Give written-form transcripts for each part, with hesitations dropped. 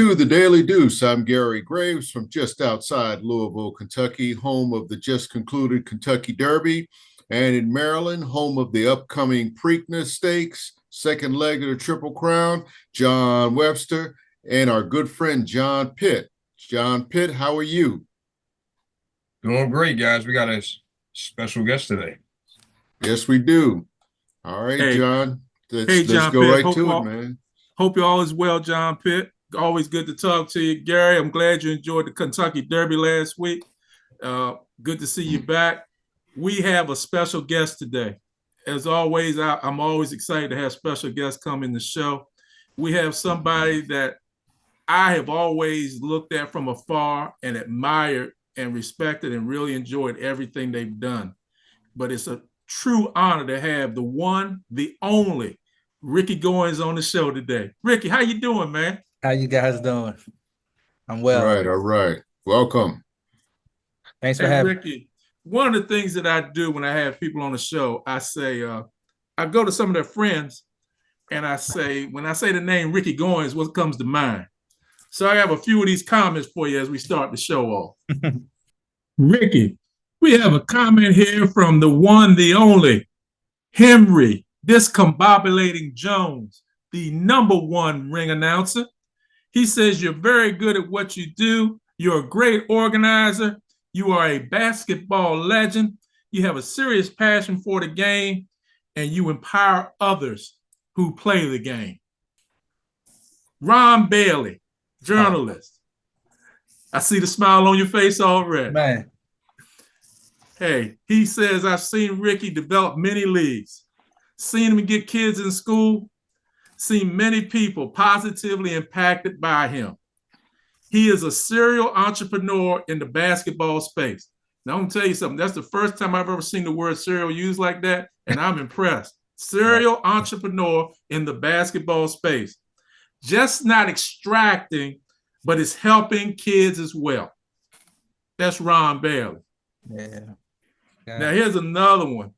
to the Daily Deuce. I'm Gary Graves from just outside Louisville, Kentucky, home of the just concluded Kentucky Derby, and in Maryland, home of the upcoming Preakness Stakes, second leg of the Triple Crown, John Webster, and our good friend John Pitt. John Pitt, how are you? Doing great, guys. We got a special guest today. Yes, we do. All right, Hey, John. Let's John go Pitt. right to it, man. Hope you all is well, John Pitt. Always good to talk to you, Gary. I'm glad you enjoyed the Kentucky Derby last week. Good to see you back. We have a special guest today. As always, I'm always excited to have special guests come in the show. We have somebody that I have always looked at from afar and admired and respected and really enjoyed everything they've done. But it's a true honor to have the one, the only Ricky Goins on the show today. Ricky, how you doing, man? How you guys doing? I'm well. All right. Welcome. Thanks for having me. Ricky, one of the things that I do when I have people on the show, I say, I go to some of their friends and I say, when I say the name Ricky Goins, what comes to mind? So I have a few of these comments for you as we start the show off. Ricky, we have a comment here from the one, the only, Henry Discombobulating Jones, the #1 ring announcer. He says you're very good at what you do. You're a great organizer. You are a basketball legend. You have a serious passion for the game, and you empower others who play the game. Ron Bailey, journalist. I see the smile on your face already. Man. Hey, he says, I've seen Ricky develop many leagues, seen him get kids in school, seen many people positively impacted by him. He is a serial entrepreneur in the basketball space. Now, I'm going to tell you something. That's the first time I've ever seen the word serial used like that, and I'm impressed. Serial entrepreneur in the basketball space. Just not extracting, but it's helping kids as well. That's Ron Bailey. Yeah. Now, here's another one.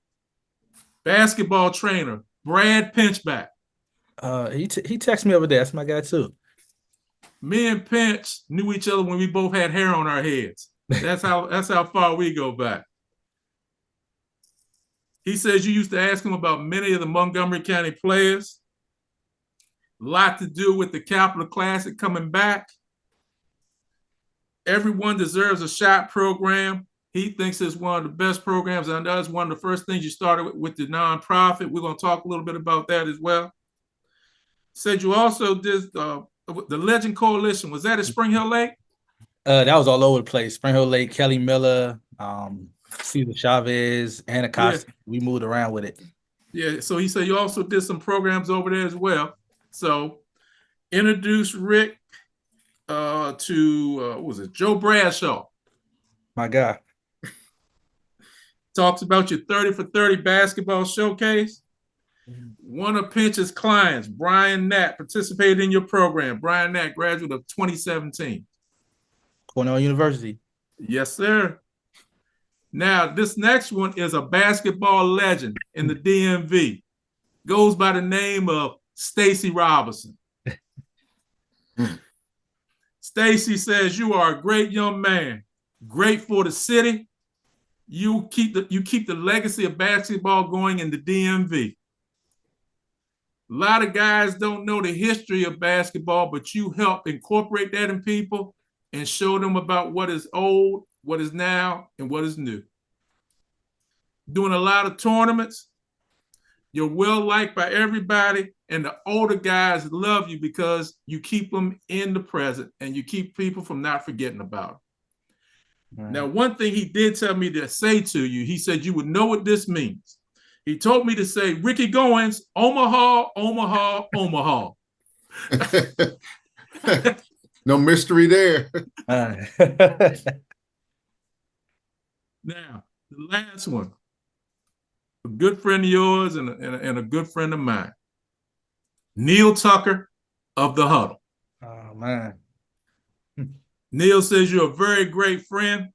Basketball trainer, Brad Pinchback. He texted me over there. That's my guy too. Me and Pinch knew each other when we both had hair on our heads. That's how far we go back. He says you used to ask him about many of the Montgomery County players. A lot to do with the Capital Classic coming back. Everyone deserves a shot program. He thinks it's one of the best programs, and that's one of the first things you started with the nonprofit. We're going to talk a little bit about that as well. Said you also did the Legend Coalition. Was that at Spring Hill Lake? That was all over the place. Spring Hill Lake, Kelly Miller, Cesar Chavez, Anna Costa. Yeah. We moved around with it. Yeah, so he said you also did some programs over there as well. So introduce Rick to, what was it, Joe Bradshaw. My guy. Talks about your 30 for 30 basketball showcase. One of Pinch's clients, Brian Knapp, participated in your program. Brian Knapp, graduate of 2017. Cornell University. Yes, sir. Now, this next one is a basketball legend in the DMV. Goes by the name of Stacy Robinson. Stacy says you are a great young man, great for the city. You keep the legacy of basketball going in the DMV. A lot of guys don't know the history of basketball, but you help incorporate that in people and show them about what is old, what is now, and what is new. Doing a lot of tournaments. You're well liked by everybody, and the older guys love you because you keep them in the present and you keep people from not forgetting about them. Right. Now, one thing he did tell me to say to you, he said you would know what this means. He told me to say, Ricky Goins, Omaha, Omaha, Omaha. No mystery there. Now, the last one. A good friend of yours and a good friend of mine. Neil Tucker of The Huddle. Oh, man. Neil says you're a very great friend.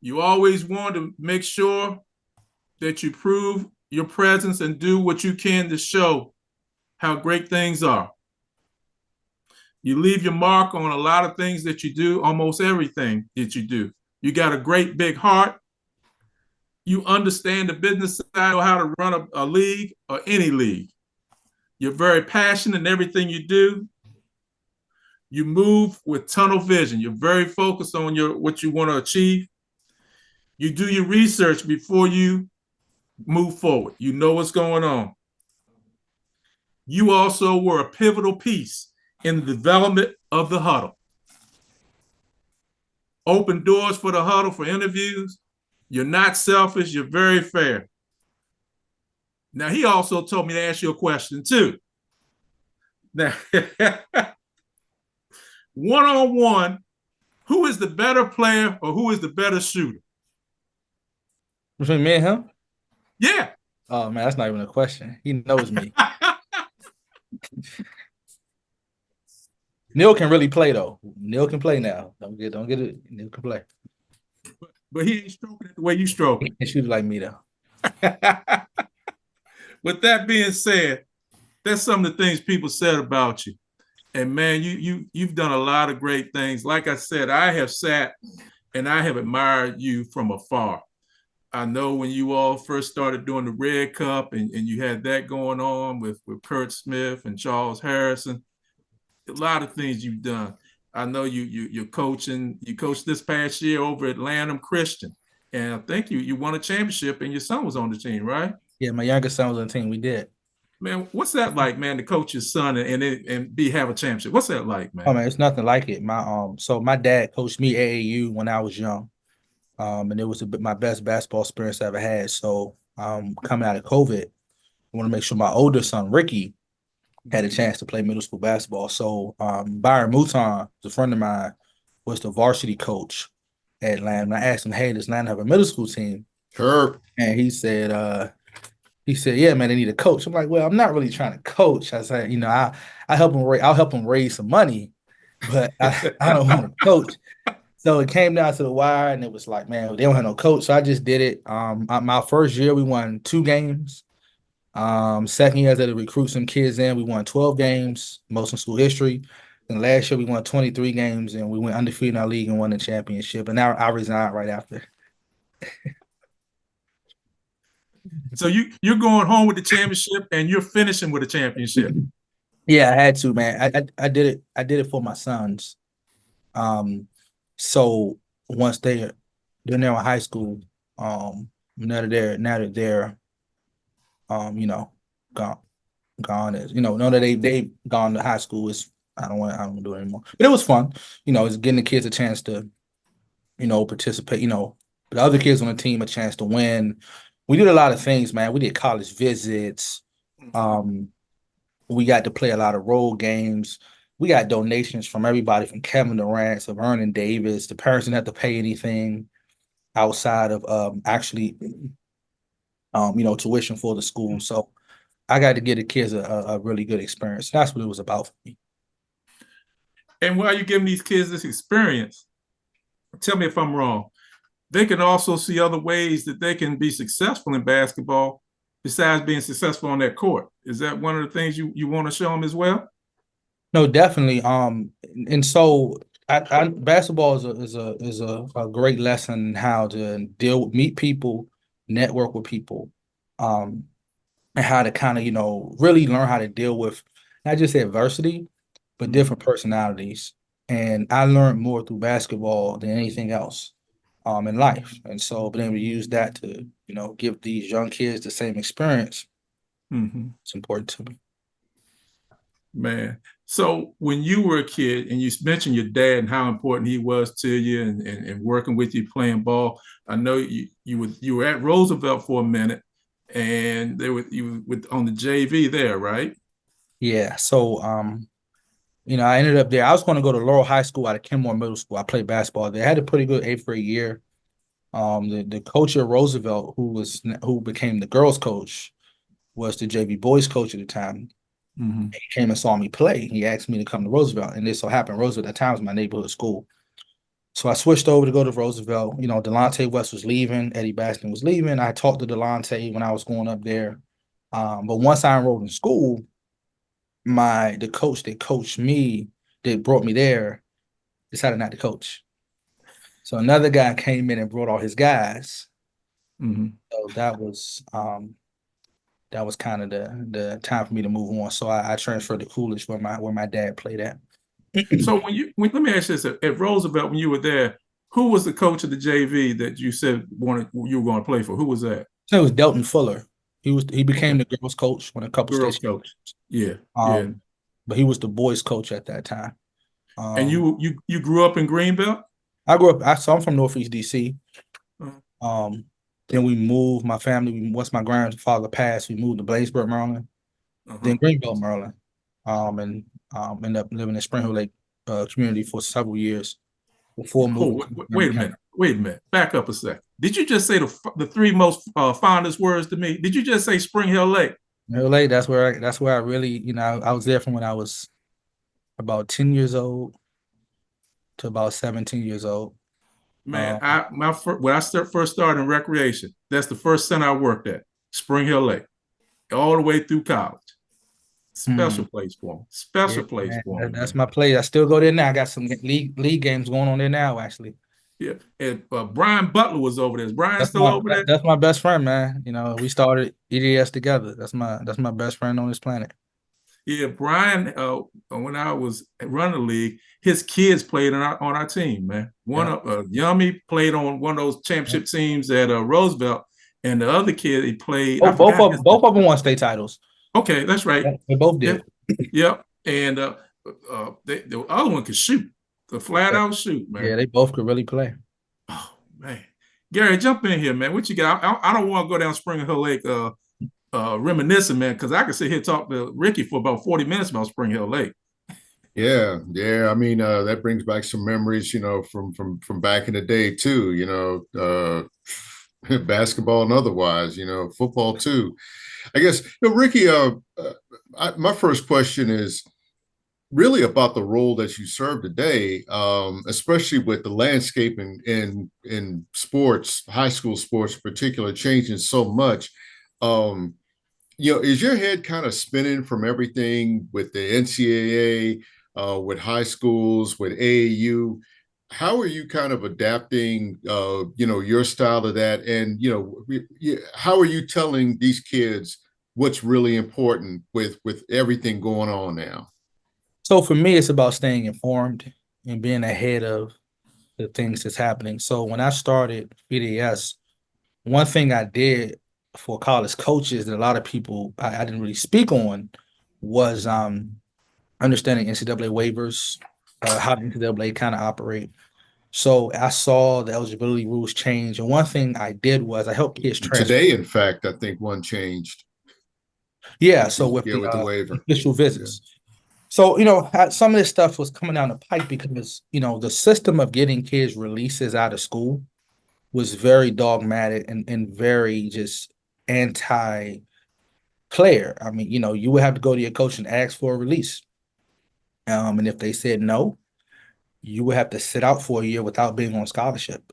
You always want to make sure that you prove your presence and do what you can to show how great things are. You leave your mark on a lot of things that you do, almost everything that you do. You got a great big heart. You understand the business side of how to run a league or any league. You're very passionate in everything you do. You move with tunnel vision. You're very focused on what you want to achieve. You do your research before you move forward. You know what's going on. You also were a pivotal piece in the development of the huddle. Open doors for the huddle for interviews. You're not selfish. You're very fair. Now, he also told me to ask you a question, too. Now, one-on-one, who is the better player or who is the better shooter? Between me and him? Yeah. Oh, man, that's not even a question. He knows me. Neil can really play, though. Neil can play now. Don't get it. Neil can play. But he ain't stroking it the way you stroke He can shoot it like me, though. With that being said, that's some of the things people said about you. And man, you've done a lot of great things. Like I said, I have sat and I have admired you from afar. I know when you all first started doing the Red Cup and you had that going on with Kurt Smith and Charles Harrison, a lot of things you've done. I know you're coaching. You coached this past year over at Lanham Christian, and I think you won a championship, and your son was on the team, right? Yeah, my youngest son was on the team. We did. Man, what's that like, man? To coach your son and have a championship. What's that like, man? Oh man, it's nothing like it. So my dad coached me AAU when I was young, and it was my best basketball experience I ever had. So coming out of COVID, I want to make sure my older son Ricky had a chance to play middle school basketball. So Byron Mouton, a friend of mine, was the varsity coach at Lamb. I asked him, "Hey, does Lamb have a middle school team?" Sure. And he said, "Yeah, man, they need a coach." I'm like, "Well, I'm not really trying to coach." I said, I help him. I'll help him raise some money, but I don't want to coach. So it came down to the wire, and it was like, man, they don't have no coach. So I just did it. My first year, we won 2 games. Second year, I had to recruit some kids in. We won 12 games, most in school history. And last year, we won 23 games, and we went undefeated in our league and won the championship. And now I resigned right after. So you're going home with the championship, and you're finishing with a championship. Yeah, I had to, man. I did it. I did it for my sons. So once they're now in high school, now that they're gone is now that they've gone to high school, is I don't want to do it anymore. But it was fun. It's getting the kids a chance to participate. The other kids on the team a chance to win. We did a lot of things, man. We did college visits. We got to play a lot of road games. We got donations from everybody from Kevin Durant to Vernon Davis. The parents didn't have to pay anything outside of actually tuition for the school. So I got to give the kids a really good experience. That's what it was about for me. And while you're giving these kids this experience, tell me if I'm wrong, they can also see other ways that they can be successful in basketball besides being successful on that court. Is that one of the things you want to show them as well? No, definitely. And so basketball is a great lesson how to meet people, network with people, and how to kind of really learn how to deal with not just adversity, but different personalities. And I learned more through basketball than anything else in life. And so being able to use that to give these young kids the same experience, it's important to me. Man. So when you were a kid and you mentioned your dad and how important he was to you and working with you playing ball, I know you were at Roosevelt for a minute and you were on the JV there, right? Yeah. So I ended up there. I was going to go to Laurel High School out of Kenmore Middle School. I played basketball there. I had a pretty good 8th grade year. The coach at Roosevelt, who became the girls coach, was the JV boys coach at the time. He came and saw me play. He asked me to come to Roosevelt, and this so happened. Roosevelt at the time was my neighborhood school. So I switched over to go to Roosevelt. Delonte West was leaving. Eddie Baskin was leaving. I talked to Delonte when I was going up there. But once I enrolled in school, the coach that coached me that brought me there decided not to coach. So another guy came in and brought all his guys. Mhm. So that was kind of the time for me to move on. So I transferred to Coolidge where my dad played at. So let me ask you this: at Roosevelt, when you were there, who was the coach of the JV that you said you were going to play for? Who was that? So it was Delton Fuller. He became Okay. the girls coach when a couple Girls states. coach. Yeah, yeah. Um, but he was the boys coach at that time. And you grew up in Greenbelt? I grew up. So I'm from Northeast DC. Uh, Then we moved. My family. Once my grandfather passed, we moved to Bladesburg, Maryland. uh-huh. Then Greenbelt, Maryland. And ended up living in Spring Hill Lake community for several years before moving Oh, to wait a Montgomery County. minute. Wait a minute. Back up a second. Did you just say the three most fondest words to me? Did you just say Spring Hill Lake? Hill Lake. That's where I really, I was there from when I was about 10 years old to about 17 years old. Man, when I first started in recreation, that's the first center I worked at, Spring Hill Lake, all the way through college. Hmm. Special place for me. Yeah, Special place man, for me, that's man. my place. I still go there now. I got some league games going on there now, actually. Yeah. And Brian Butler was over there. Is Brian That's still my over there? that's my best friend, man. We started EDS together. That's my best friend on this planet. Yeah, Brian. When I was running the league, his kids played on our team, man. One Yeah. of Yummy played on one of those Yeah. championship teams at Roosevelt, and the other kid he played. Oh, I forgot his name. both of them won state titles. Okay, that's right. Yeah, they both Yeah, did. yeah. And the other one could shoot, the flat Yeah, out shoot, man. yeah, they both could really play. Oh man, Gary, jump in here, man. What you got? I don't want to go down Spring Hill Lake reminiscing, man, because I could sit here and talk to Ricky for about 40 minutes about Spring Hill Lake. Yeah. I mean, that brings back some memories, from back in the day too. Basketball and otherwise. Football too. I guess, Ricky. My first question is really about the role that you serve today, especially with the landscape in sports, high school sports in particular, changing so much. Um, is your head kind of spinning from everything with the NCAA, with high schools, with AAU? How are you kind of adapting, your style to that? And, how are you telling these kids what's really important with everything going on now? So for me, it's about staying informed and being ahead of the things that's happening. So when I started BDS, one thing I did for college coaches that a lot of people I didn't really speak on was understanding NCAA waivers, how the NCAA kind of operate. So I saw the eligibility rules change, and one thing I did was I helped kids transfer. Today, in fact, I think one changed. Yeah, so with With the the waiver. official Yeah. visits. So, some of this stuff was coming down the pike because, the system of getting kids releases out of school was very dogmatic and very just anti-player. I mean, you would have to go to your coach and ask for a release. And if they said no, you would have to sit out for a year without being on scholarship.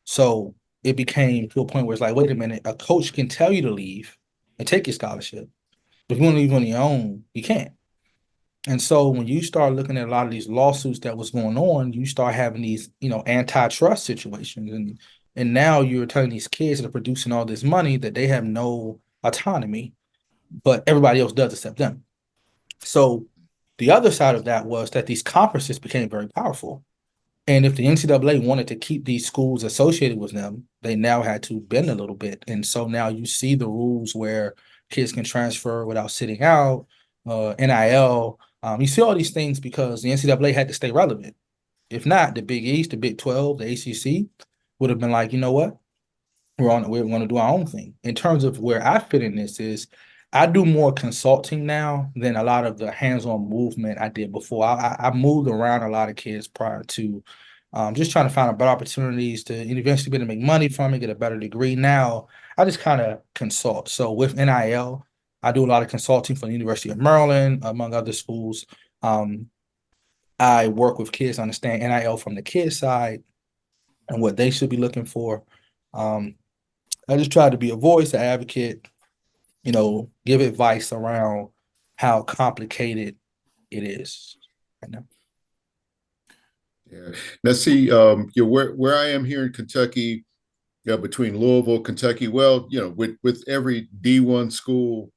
So it became to a point where it's like, wait a minute, a coach can tell you to leave and take your scholarship. But if you want to leave on your own, you can't. And so when you start looking at a lot of these lawsuits that was going on, you start having these, antitrust situations. And now you're telling these kids that are producing all this money that they have no autonomy, but everybody else does except them. So the other side of that was that these conferences became very powerful. And if the NCAA wanted to keep these schools associated with them, they now had to bend a little bit. And so now you see the rules where kids can transfer without sitting out, NIL. You see all these things because the NCAA had to stay relevant. If not, the Big East, the Big 12, the ACC would have been like, you know what? We're going to do our own thing. In terms of where I fit in this is I do more consulting now than a lot of the hands-on movement I did before. I moved around a lot of kids prior to just trying to find better opportunities to eventually be able to make money from it, get a better degree. Now I just kind of consult. So with NIL, I do a lot of consulting for the University of Maryland, among other schools. I work with kids to understand NIL from the kids side and what they should be looking for. Um, I just try to be a voice, an advocate, give advice around how complicated it is right now. Yeah. Now, see, where I am here in Kentucky, between Louisville, Kentucky. Well, with every D1 school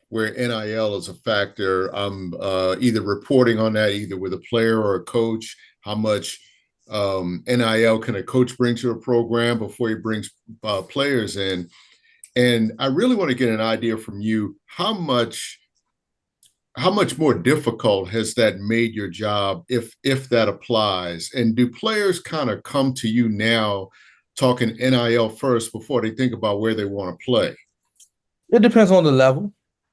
where NIL is a factor, I'm either reporting on that either with a player or a coach. How much NIL can a coach bring to a program before he brings players in? And I really want to get an idea from you how much more difficult has that made your job if that applies? And do players kind of come to you now talking NIL first before they think about where they want to play? It depends on the level.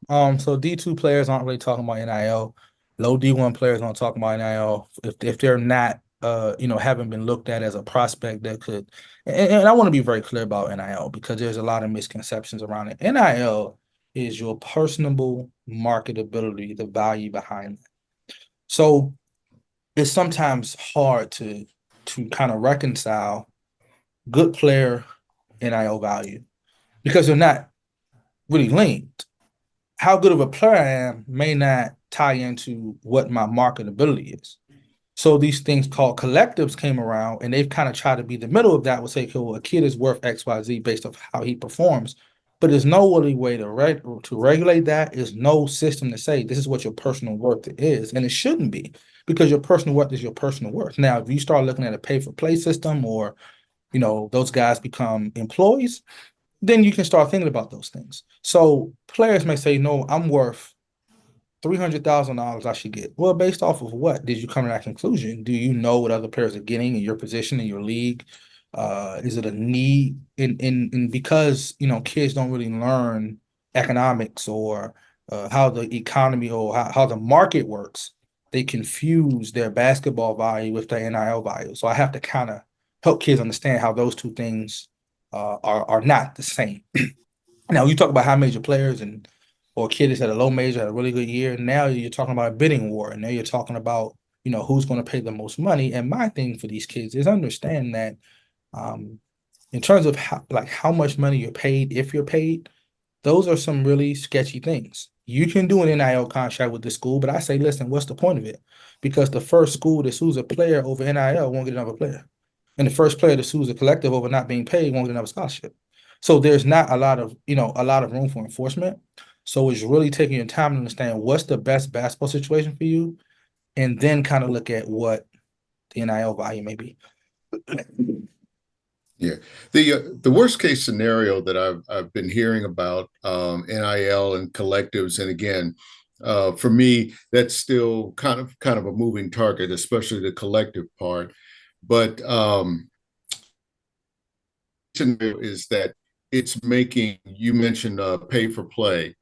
So D2 players aren't really talking about NIL. Low D1 players aren't talking about NIL if they're not haven't been looked at as a prospect that could. And I want to be very clear about NIL because there's a lot of misconceptions around it. NIL is your personable marketability, the value behind it. So it's sometimes hard to kind of reconcile good player NIL value because they're not really linked. How good of a player I am may not tie into what my marketability is. So these things called collectives came around and they've kind of tried to be the middle of that would say, okay, well, a kid is worth XYZ based off how he performs. But there's no really way to regulate that. There's no system to say this is what your personal worth is. And it shouldn't be because your personal worth is your personal worth. Now, if you start looking at a pay for play system or, those guys become employees, then you can start thinking about those things. So players may say, no, I'm worth $300,000 I should get. Well, based off of what? Did you come to that conclusion? Do you know what other players are getting in your position in your league? Is it a need? And because kids don't really learn economics or how the economy or how the market works, they confuse their basketball value with their NIL value. So I have to kind of help kids understand how those two things are not the same. Now you talk about high major players or a kid that's at a low major had a really good year. Now you're talking about a bidding war, and now you're talking about who's going to pay the most money. And my thing for these kids is understand that in terms of how much money you're paid, if you're paid, those are some really sketchy things. You can do an NIL contract with the school, but I say, listen, what's the point of it? Because the first school that sues a player over NIL won't get another player. And the first player that sues a collective over not being paid won't get another scholarship. So there's not a lot of room for enforcement. So it's really taking your time to understand what's the best basketball situation for you, and then kind of look at what the NIL value may be. Yeah, the worst case scenario that I've been hearing about NIL and collectives, and again, for me, that's still kind of a moving target, especially the collective part. But is that it's making you mentioned pay for play.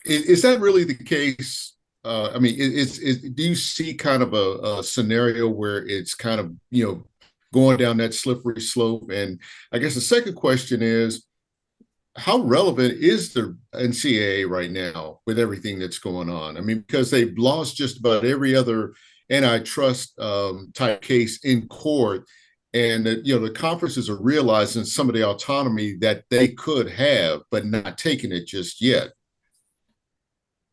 Is that really the case? I mean, do you see kind of a scenario where it's kind of going down that slippery slope? And I guess the second question is, how relevant is the NCAA right now with everything that's going on? I mean, because they've lost just about every other antitrust type case in court, and the conferences are realizing some of the autonomy that they could have, but not taking it just yet.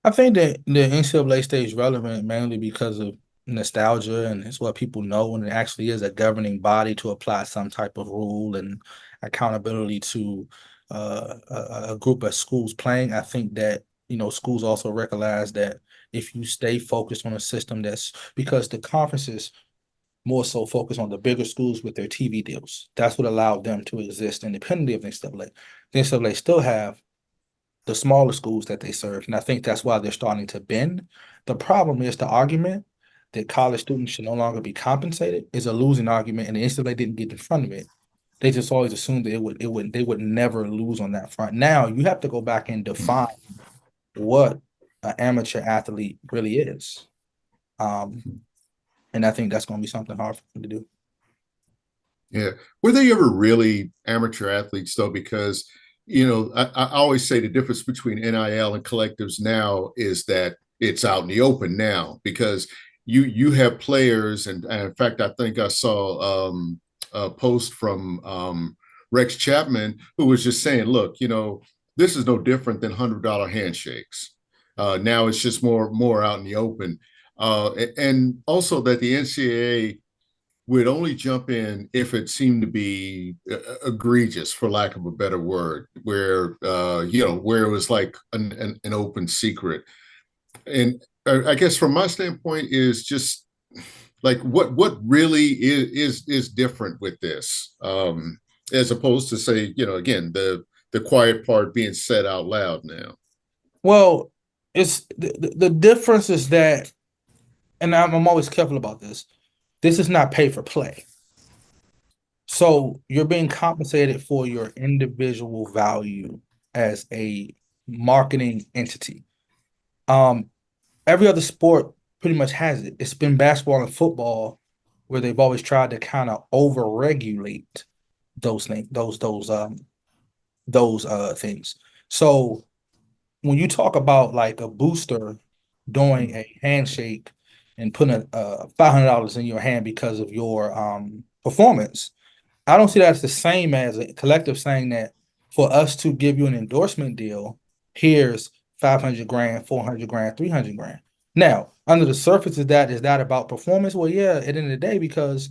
I think that the NCAA stays relevant mainly because of nostalgia, and it's what people know, and it actually is a governing body to apply some type of rule and accountability to a group of schools playing. I think that schools also recognize that if you stay focused on a system that's because the conferences more so focus on the bigger schools with their TV deals. That's what allowed them to exist independently of the NCAA. The NCAA still have the smaller schools that they serve. And I think that's why they're starting to bend. The problem is the argument that college students should no longer be compensated is a losing argument, and the NCAA didn't get in front of it. They just always assumed that they would never lose on that front. Now you have to go back and define what an amateur athlete really is. And I think that's going to be something hard for them to do. Yeah. Were they ever really amateur athletes though? Because I always say the difference between NIL and collectives now is that it's out in the open now, because you have players, and in fact, I think I saw a post from Rex Chapman who was just saying, look, this is no different than $100 handshakes. Now it's just more out in the open. And also that the NCAA would only jump in if it seemed to be egregious, for lack of a better word, where where it was like an open secret. And I guess from my standpoint is just like what really is different with this, as opposed to say, again, the quiet part being said out loud now. Well, it's the difference is that, and I'm always careful about this. This is not pay for play. So you're being compensated for your individual value as a marketing entity. Um, every other sport pretty much has it. It's been basketball and football where they've always tried to kind of over-regulate those things, those things. So when you talk about like a booster doing a handshake and putting $500 in your hand because of your performance, I don't see that as the same as a collective saying that for us to give you an endorsement deal, here's 500 grand, 400 grand, 300 grand. Now, under the surface of that, is that about performance? Well, yeah, at the end of the day, because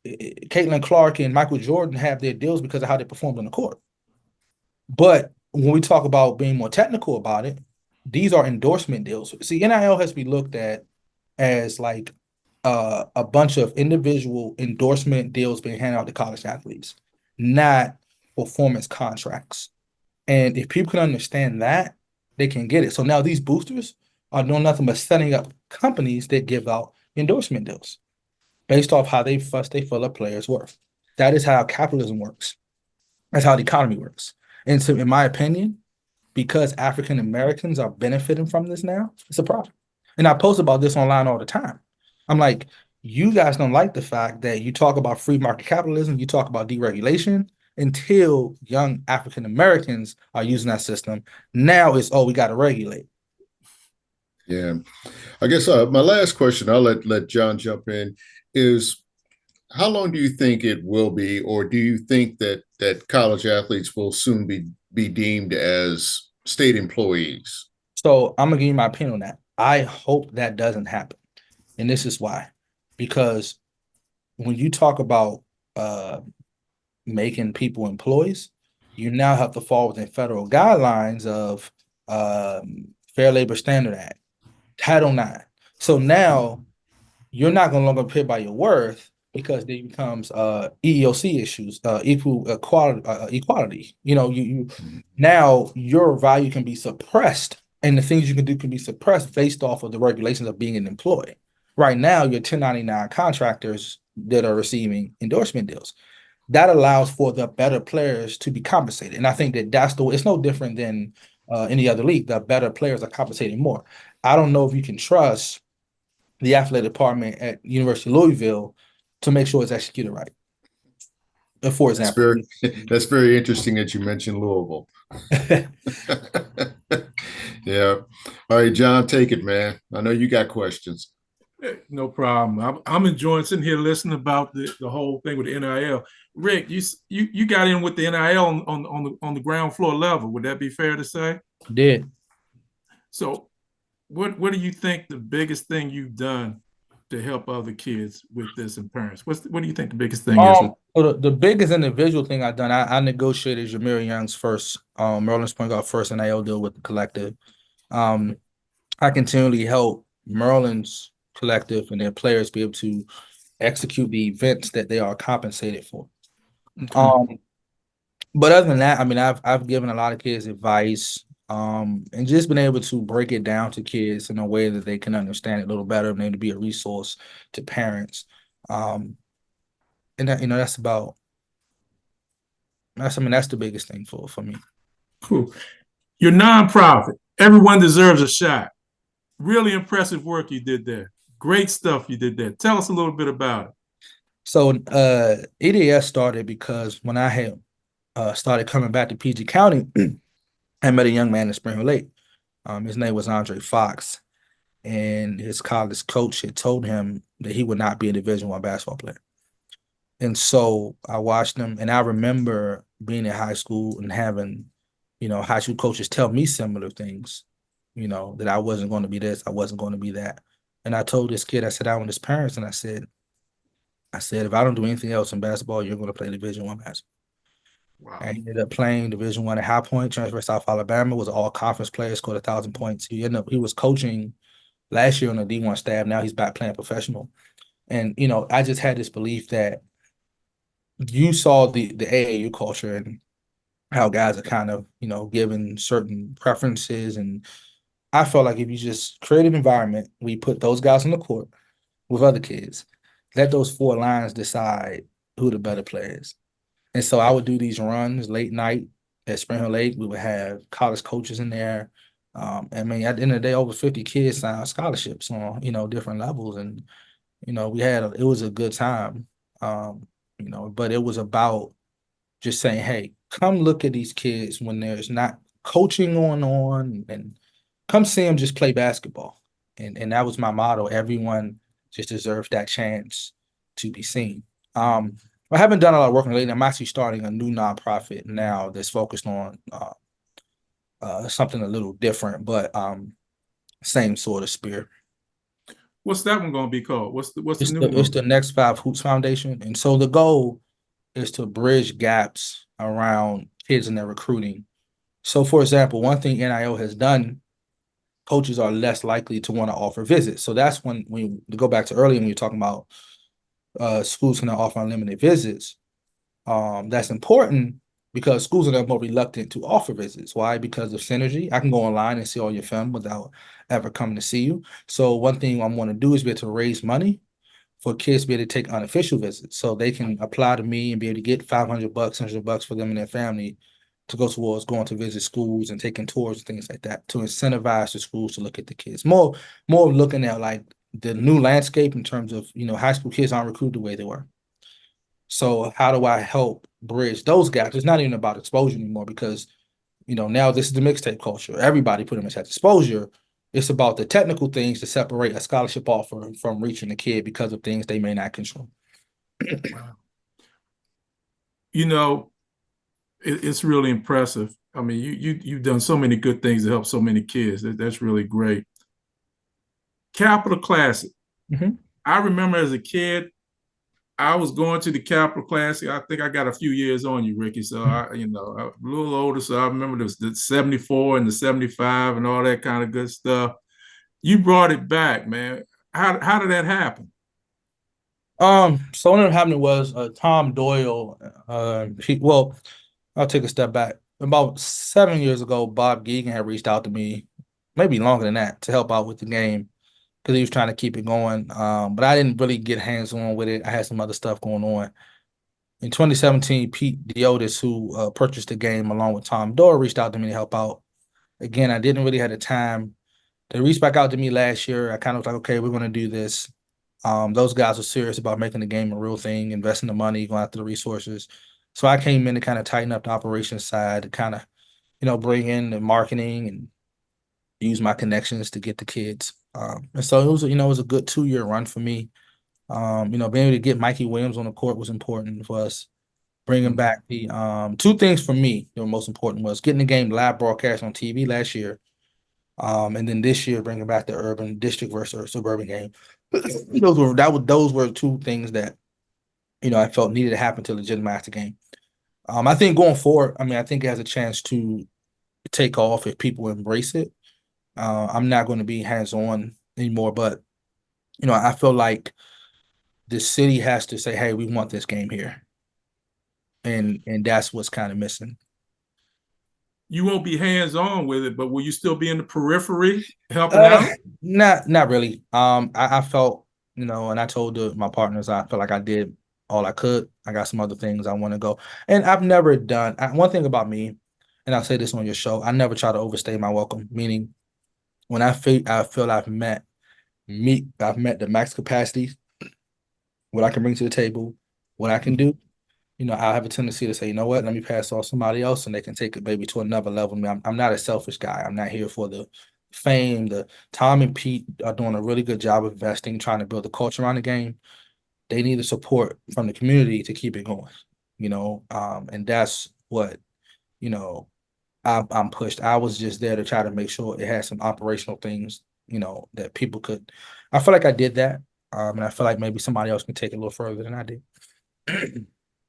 Caitlin Clark and Michael Jordan have their deals because of how they performed on the court. But when we talk about being more technical about it, these are endorsement deals. See, NIL has to be looked at as like a bunch of individual endorsement deals being handed out to college athletes, not performance contracts. And if people can understand that, they can get it. So now these boosters are doing nothing but setting up companies that give out endorsement deals based off how they feel a player's worth. That is how capitalism works. That's how the economy works. And so, in my opinion, because African Americans are benefiting from this now, it's a problem. And I post about this online all the time. I'm like, you guys don't like the fact that you talk about free market capitalism, you talk about deregulation until young African Americans are using that system. Now it's, oh, we got to regulate. Yeah. I guess my last question, I'll let John jump in, is how long do you think it will be, or do you think that college athletes will soon be deemed as state employees? So I'm gonna give you my opinion on that. I hope that doesn't happen. And this is why. Because when you talk about making people employees, you now have to fall within federal guidelines of Fair Labor Standard Act, Title IX. So now you're not going to longer pay by your worth because there becomes EEOC issues, equal equality. You now your value can be suppressed, and the things you can do can be suppressed based off of the regulations of being an employee. Right now, your 1099 contractors that are receiving endorsement deals, that allows for the better players to be compensated. And I think that that's the way. It's no different than any other league. The better players are compensated more. I don't know if you can trust the athletic department at University of Louisville to make sure it's executed right. For example, That's very interesting that you mentioned Louisville. Yeah. All right, John, take it, man. I know you got questions. No problem. I'm enjoying sitting here listening about the whole thing with the NIL. Rick, you got in with the NIL on the ground floor level. Would that be fair to say? Did. So, what do you think the biggest thing you've done to help other kids with this and parents? What do you think the biggest thing is? So the biggest individual thing I've done, I negotiated Jameer Young's first, Maryland's point guard first NIL deal with the collective. I continually help Maryland's collective and their players be able to execute the events that they are compensated for. Okay. But other than that, I mean, I've given a lot of kids advice, and just been able to break it down to kids in a way that they can understand it a little better and to be a resource to parents. And that, that's the biggest thing for me. Cool. Your nonprofit, Everyone Deserves a Shot. Really impressive work you did there. Great stuff you did there. Tell us a little bit about it. So EDS started because when I had started coming back to PG County, I met a young man in Spring Hill Lake. His name was Andre Fox, and his college coach had told him that he would not be a Division I basketball player. And so I watched him, and I remember being in high school and having, high school coaches tell me similar things, that I wasn't going to be this, I wasn't going to be that. And I told this kid, I sat down with his parents and I said, if I don't do anything else in basketball, you're going to play Division I basketball. Wow. And he ended up playing Division I at High Point, transferred to South Alabama, was an all conference player, scored 1,000 points. He was coaching last year on the D1 staff. Now he's back playing professional. And, I just had this belief that you saw the AAU culture and how guys are kind of, given certain preferences. And I felt like if you just create an environment, we put those guys on the court with other kids, let those four lines decide who the better player is. And so I would do these runs late night at Spring Hill Lake. We would have college coaches in there. I mean, at the end of the day, over 50 kids signed scholarships on, different levels. And, it was a good time. But it was about just saying, hey, come look at these kids when there's not coaching going on and come see them just play basketball. And that was my motto. Everyone just deserves that chance to be seen. I haven't done a lot of work lately. I'm actually starting a new nonprofit now that's focused on something a little different, but same sort of spirit. What's that one going to be called? What's the new one? It's the Next Five Hoops Foundation. And so the goal is to bridge gaps around kids and their recruiting. So, for example, one thing NIL has done, coaches are less likely to want to offer visits. So that's when we go back to earlier when you're talking about schools can offer unlimited visits. That's important because schools are more reluctant to offer visits. Why? Because of synergy. I can go online and see all your film without ever coming to see you. So one thing I want to do is be able to raise money for kids to be able to take unofficial visits, so they can apply to me and be able to get $500, $100 for them and their family to go towards going to visit schools and taking tours and things like that to incentivize the schools to look at the kids. More looking at like the new landscape in terms of high school kids aren't recruited the way they were. So how do I help bridge those gaps? It's not even about exposure anymore because now this is the mixtape culture. Everybody pretty much has exposure. It's about the technical things to separate a scholarship offer from reaching a kid because of things they may not control. It's really impressive. I mean, you've done so many good things to help so many kids. That's really great. Capital Classic. Mm-hmm. I remember as a kid, I was going to the Capital Classic. I think I got a few years on you, Ricky. So I'm a little older. So I remember the 74 and the 75 and all that kind of good stuff. You brought it back, man. How did that happen? So what ended up happening was Tom Doyle, I'll take a step back. About 7 years ago, Bob Geegan had reached out to me, maybe longer than that, to help out with the game because he was trying to keep it going. But I didn't really get hands-on with it. I had some other stuff going on. In 2017, Pete Diotis, who purchased the game along with Tom Doyle, reached out to me to help out. Again, I didn't really have the time. They reached back out to me last year. I kind of was like, okay, we're going to do this. Those guys were serious about making the game a real thing, investing the money, going after the resources. So I came in to kind of tighten up the operations side, to kind of, bring in the marketing and use my connections to get the kids. And so it was a good 2-year run for me. Being able to get Mikey Williams on the court was important for us. Bringing back the two things for me that were most important was getting the game live broadcast on TV last year. And then this year, bringing back the urban district versus suburban game. Those were two things that I felt needed to happen to legitimize the game. I think going forward, I think it has a chance to take off if people embrace it. I'm not going to be hands-on anymore, but I feel like the city has to say, "Hey, we want this game here," and that's what's kind of missing. You won't be hands-on with it, but will you still be in the periphery helping out? Not really. I felt, and I told my partners, I felt like I did all I could. I got some other things I want to go. And I've never done, one thing about me, and I'll say this on your show, I never try to overstay my welcome, meaning when I feel I've met the max capacity, what I can bring to the table, what I can do, I have a tendency to say, you know what, let me pass off somebody else and they can take it maybe to another level. I'm not a selfish guy. I'm not here for the fame. The Tom and Pete are doing a really good job of investing, trying to build a culture around the game. They need the support from the community to keep it going, and that's what, I'm pushed. I was just there to try to make sure it had some operational things, that people could I feel like I did that. And I feel like maybe somebody else can take it a little further than I did.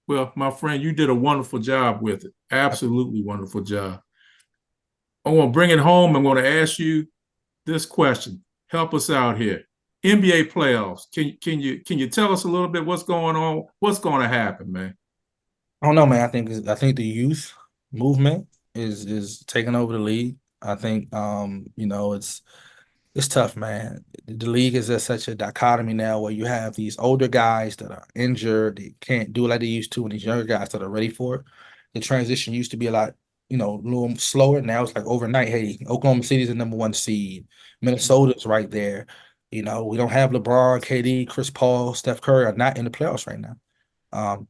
Well, my friend, you did a wonderful job with it. Absolutely wonderful job. I want to bring it home. I'm going to ask you this question. Help us out here. NBA playoffs. Can you tell us a little bit what's going on? What's going to happen, man? I don't know, man. I think the youth movement is taking over the league. I think it's tough, man. The league is at such a dichotomy now where you have these older guys that are injured, they can't do it like they used to, and these younger guys that are ready for it. The transition used to be a lot, a little slower. Now it's like overnight. Hey, Oklahoma City's the #1 seed. Minnesota's right there. We don't have LeBron, KD, Chris Paul, Steph Curry are not in the playoffs right now.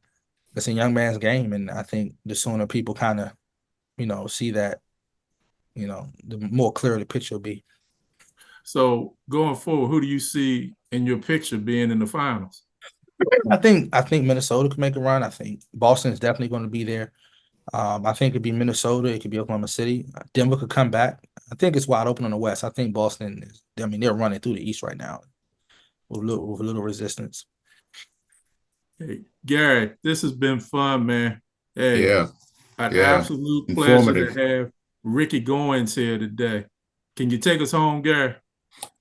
It's a young man's game, and I think the sooner people kind of, see that, the more clear the picture will be. So going forward, who do you see in your picture being in the finals? I think Minnesota could make a run. I think Boston is definitely going to be there. I think it could be Minnesota. It could be Oklahoma City. Denver could come back. I think it's wide open on the West. I think Boston is. I mean, they're running through the East right now with a little resistance. Hey, Gary, this has been fun, man. Hey, Yeah, an yeah. absolute pleasure Informative. to have Ricky Goins here today. Can you take us home, Gary?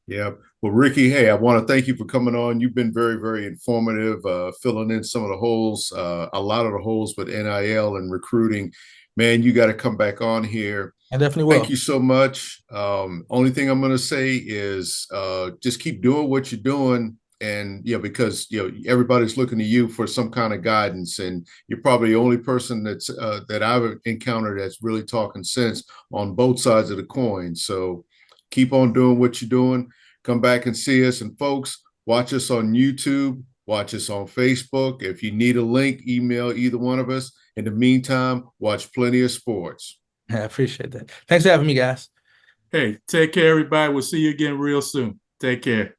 Yeah. Well, Ricky, hey, I want to thank you for coming on. You've been very, very informative, filling in some of the holes, a lot of the holes with NIL and recruiting. Man, you got to come back on here. I definitely will. Thank you so much. Only thing I'm going to say is just keep doing what you're doing. And, because, everybody's looking to you for some kind of guidance. And you're probably the only person that I've encountered that's really talking sense on both sides of the coin. So keep on doing what you're doing. Come back and see us. And folks, watch us on YouTube, watch us on Facebook. If you need a link, email either one of us. In the meantime, watch plenty of sports. I appreciate that. Thanks for having me, guys. Hey, take care, everybody. We'll see you again real soon. Take care.